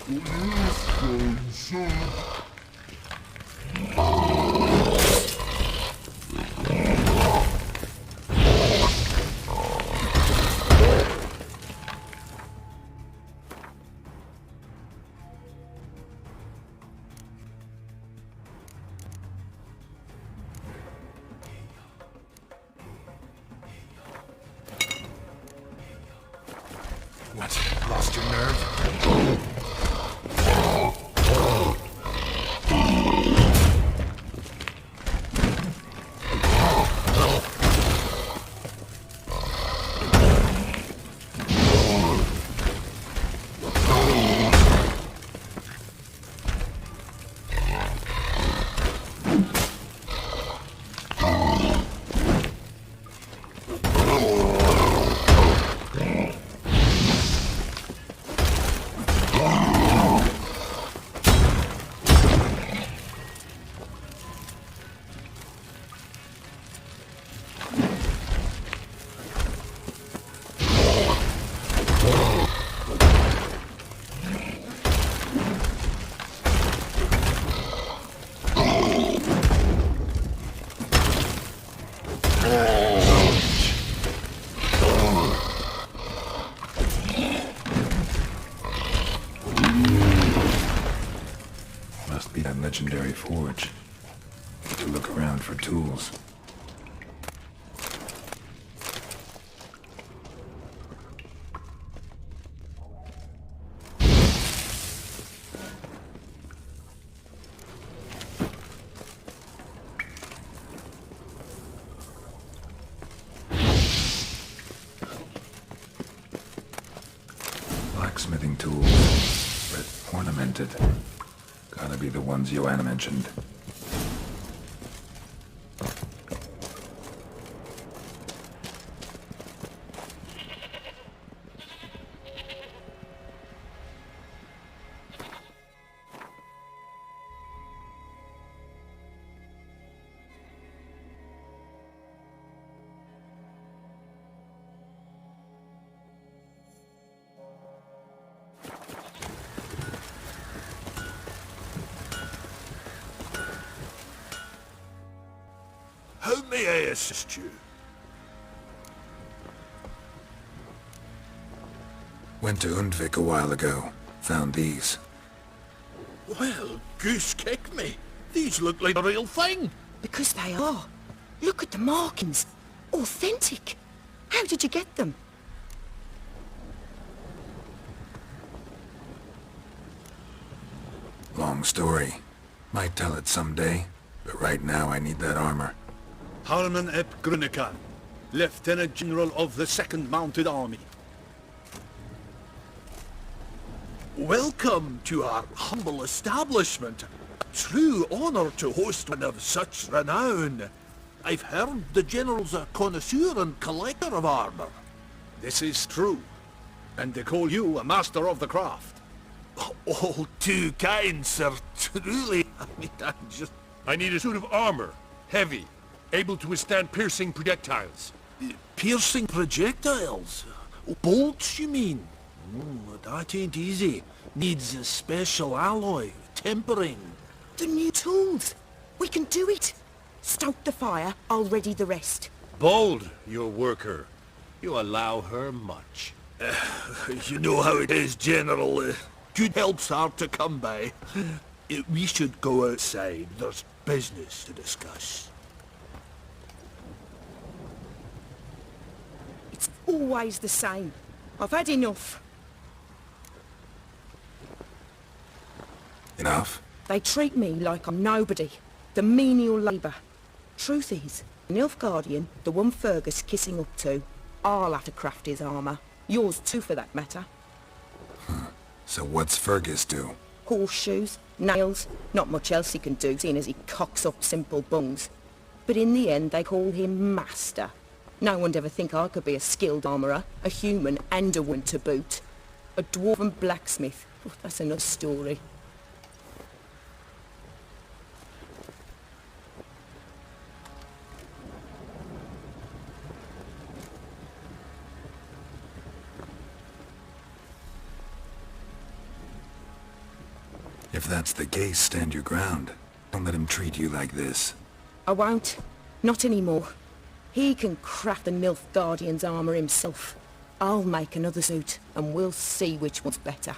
What? Lost your nerve? Must be that legendary forge. Need to look around for tools. Blacksmithing tools, but ornamented. Gotta be the ones Joanna mentioned. How may I assist you? Went to Undvik a while ago. Found these. Well, goose kick me. These look like a real thing. Because they are. Look at the markings. Authentic. How did you get them? Long story. Might tell it someday, but right now I need that armor. Harman ep Grunican, Lieutenant General of the 2nd Mounted Army. Welcome to our humble establishment. A true honor to host one of such renown. I've heard the General's a connoisseur and collector of armor. This is true, and they call you a master of the craft. All too kind, sir, truly. I need a suit of armor, heavy, able to withstand piercing projectiles. Piercing projectiles? Bolts, you mean? That ain't easy. Needs a special alloy, tempering. The new tools. We can do it. Stoke the fire, I'll ready the rest. Bold, your worker. You allow her much. You know how it is, General. Good help's hard to come by. We should go outside. There's business to discuss. It's always the same. I've had enough. Enough? They treat me like I'm nobody. The menial labour. Truth is, Nilfgaardian, the one Fergus kissing up to, I'll have to craft his armour. Yours too, for that matter. So what's Fergus do? Horseshoes, nails, not much else he can do, seeing as he cocks up simple bungs. But in the end, they call him Master. No one'd ever think I could be a skilled armourer, a human and a woman to boot. A dwarven blacksmith. Oh, that's another story. If that's the case, stand your ground. Don't let him treat you like this. I won't. Not anymore. He can craft the Nilfgaardian's armour himself. I'll make another suit, and we'll see which one's better.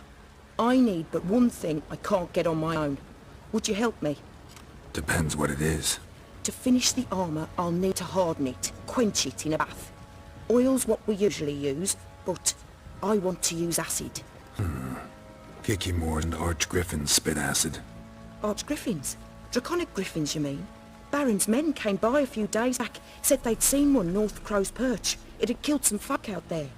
I need but one thing I can't get on my own. Would you help me? Depends what it is. To finish the armour, I'll need to harden it, quench it in a bath. Oil's what we usually use, but I want to use acid. Kicky Moore and Arch Griffin spit acid. Arch Griffins? Draconic Griffins, you mean? Baron's men came by a few days back, said they'd seen one north Crow's Perch. It had killed some folk out there.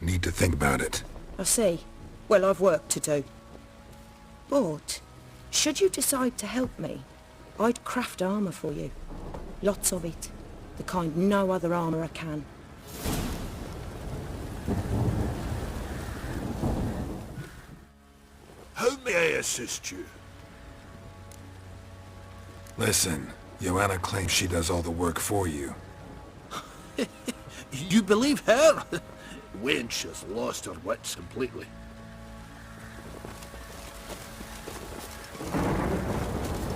Need to think about it. I see. Well, I've work to do. But, should you decide to help me, I'd craft armour for you. Lots of it. The kind no other armourer can. How may I assist you? Listen, Joanna claims she does all the work for you. You believe her? Wench has lost her wits completely.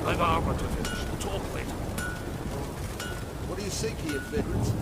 I've armour to finish. Talk later. What do you seek here, veterans?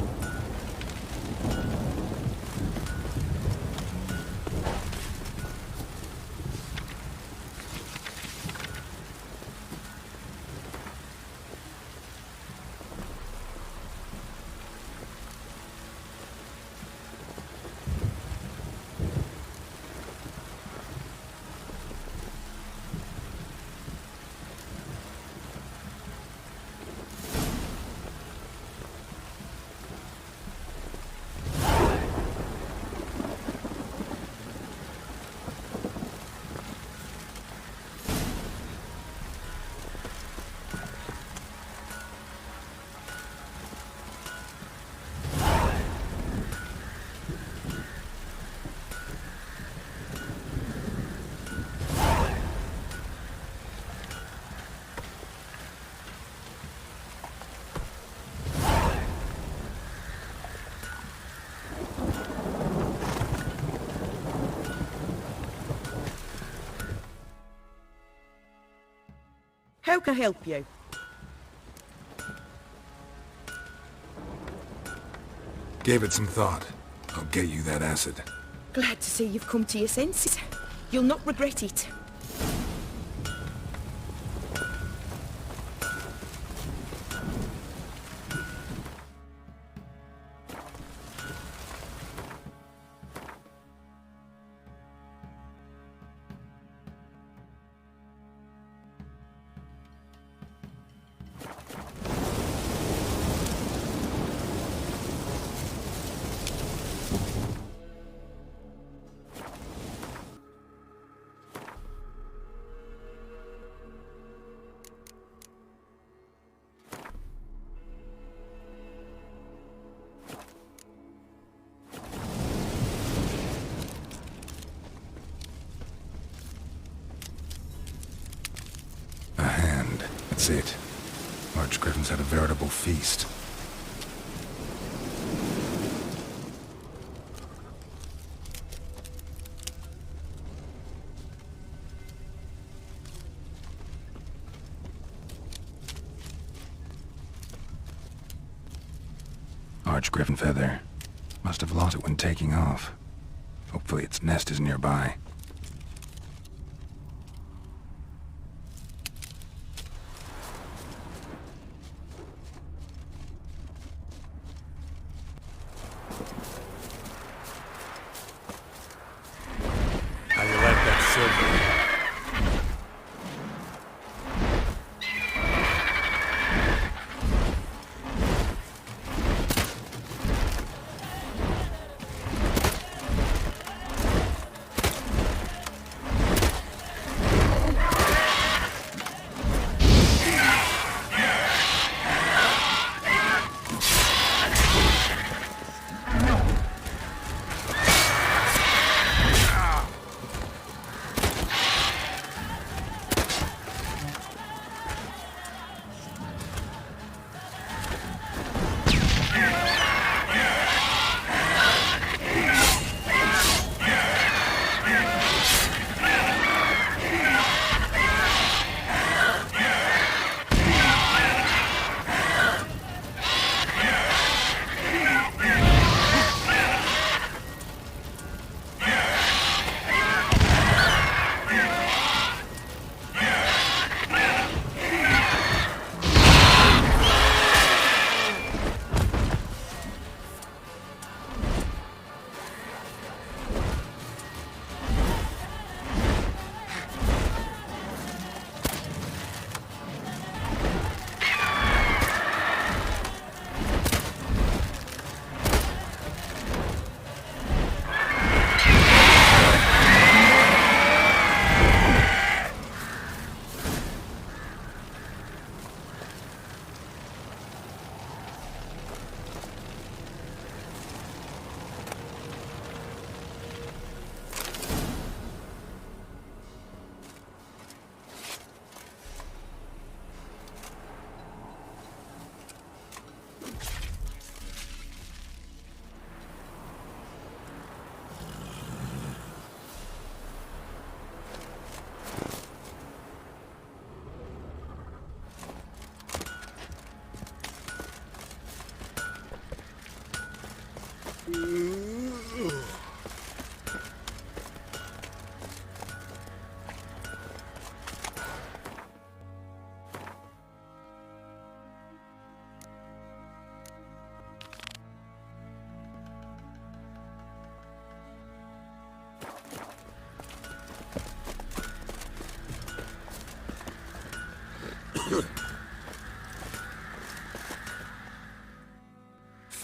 How can I help you? Gave it some thought. I'll get you that acid. Glad to see you've come to your senses. You'll not regret it. That's it. Arch Griffin's had a veritable feast. Arch Griffin feather. Must have lost it when taking off. Hopefully its nest is nearby. How you like that silver?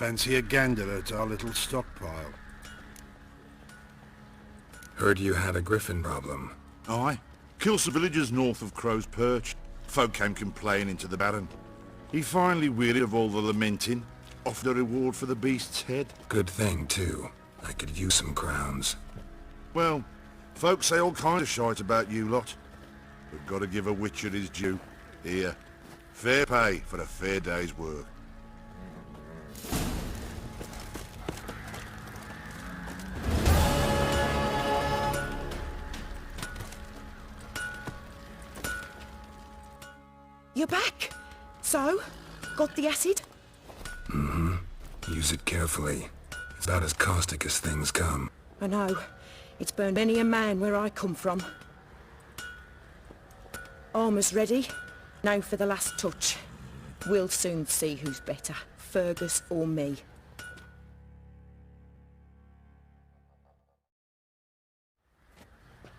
fancy a gander at our little stockpile? Heard you had a Griffin problem. Aye. Kills the villagers north of Crow's Perch. Folk came complaining to the Baron. He finally, weary of all the lamenting, offered a reward for the beast's head. Good thing, too. I could use some crowns. Well, folk say all kinds of shite about you lot. We've got to give a witcher his due. Here, fair pay for a fair day's work. You're back. So, got the acid? Use it carefully. It's about as caustic as things come. I know. It's burned many a man where I come from. Armour's ready. Now for the last touch. We'll soon see who's better, Fergus or me.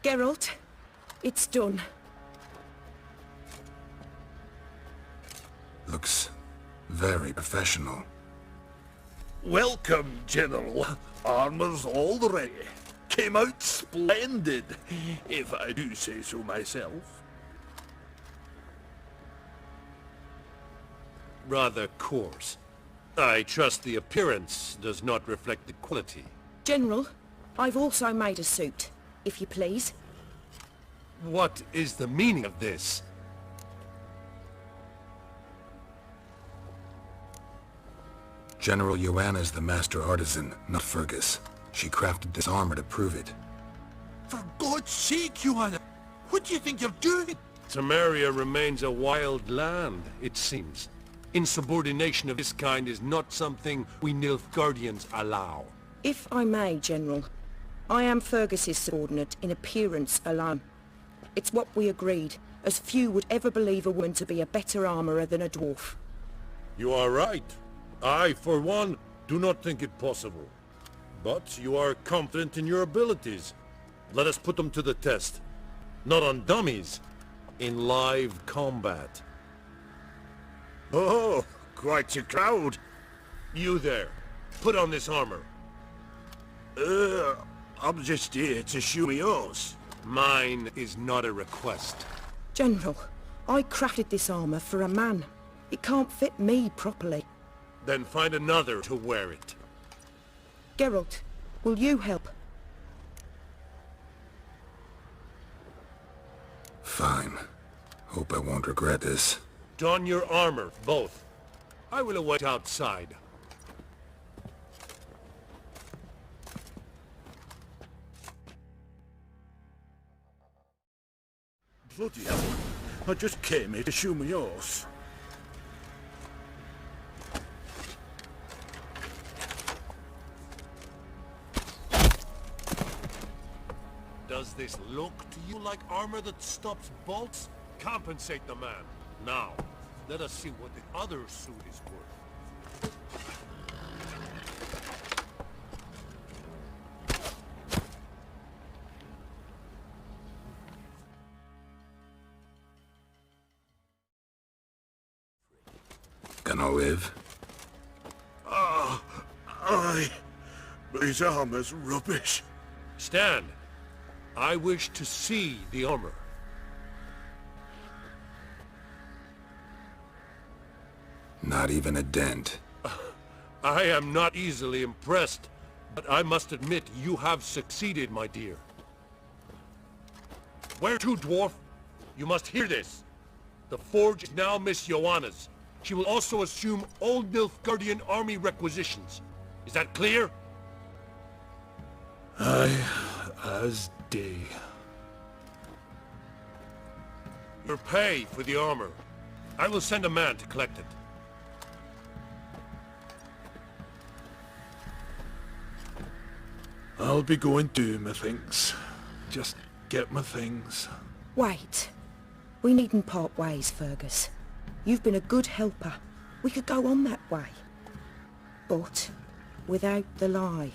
Geralt, it's done. Looks very professional. Welcome, General. Armour's all ready. Came out splendid, if I do say so myself. Rather coarse. I trust the appearance does not reflect the quality. General, I've also made a suit, if you please. What is the meaning of this? General Joanna's the master artisan, not Fergus. She crafted this armor to prove it. For God's sake, Joanna, what do you think you're doing? Samaria remains a wild land, it seems. Insubordination of this kind is not something we Nilfgaardians allow. If I may, General, I am Fergus's subordinate in appearance alone. It's what we agreed, as few would ever believe a woman to be a better armourer than a dwarf. You are right. I, for one, do not think it possible. But you are confident in your abilities. Let us put them to the test. Not on dummies, in live combat. Oh, quite a crowd. You there, put on this armor. I'm just here to show me yours. Mine is not a request. General, I crafted this armour for a man. It can't fit me properly. Then find another to wear it. Geralt, will you help? Fine. Hope I won't regret this. Don your armor, both. I will await outside. Bloody hell. I just came here to show me yours. Does this look to you like armor that stops bolts? Compensate the man. Now, let us see what the other suit is worth. Gonna live? Aye, but his armour's rubbish. Stand. I wish to see the armor. Not even a dent. I am not easily impressed, but I must admit you have succeeded, my dear. Where to, dwarf? You must hear this. The forge is now Miss Joanna's. She will also assume all Nilfgaardian army requisitions. Is that clear? Aye, as day. Your pay for the armor. I will send a man to collect it. I'll be going too, methinks. Just get my things. Wait. We needn't part ways, Fergus. You've been a good helper. We could go on that way. But without the lie.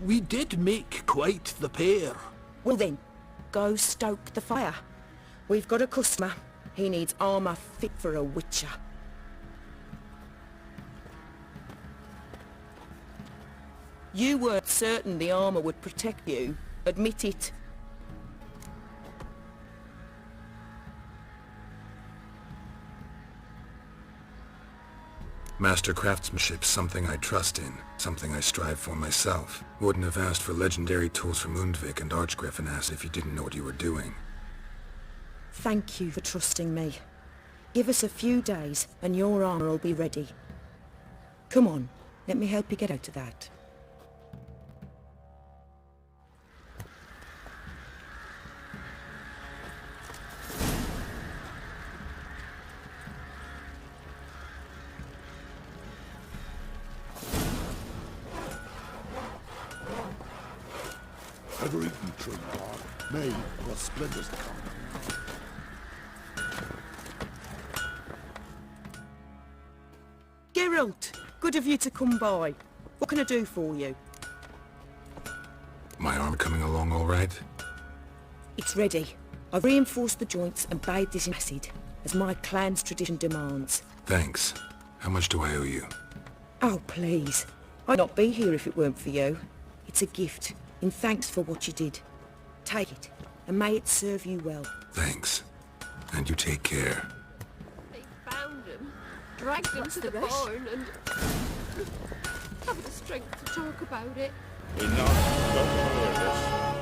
We did make quite the pair. Well then, go stoke the fire. We've got a customer. He needs armour fit for a witcher. You weren't certain the armor would protect you. Admit it. Master craftsmanship's something I trust in, something I strive for myself. Wouldn't have asked for legendary tools from Undvik and Archgriffin ass if you didn't know what you were doing. Thank you for trusting me. Give us a few days and your armor will be ready. Come on, let me help you get out of that. Ever eaten tree bark, made what splinters come. Geralt, good of you to come by. What can I do for you? My arm coming along all right? It's ready. I've reinforced the joints and bathed it in acid, as my clan's tradition demands. Thanks. How much do I owe you? Oh, please. I'd not be here if it weren't for you. It's a gift, in thanks for what you did. Take it, and may it serve you well. Thanks. And you take care. They found him, dragged him to the barn, and haven't the strength to talk about it. We don't want to hear this.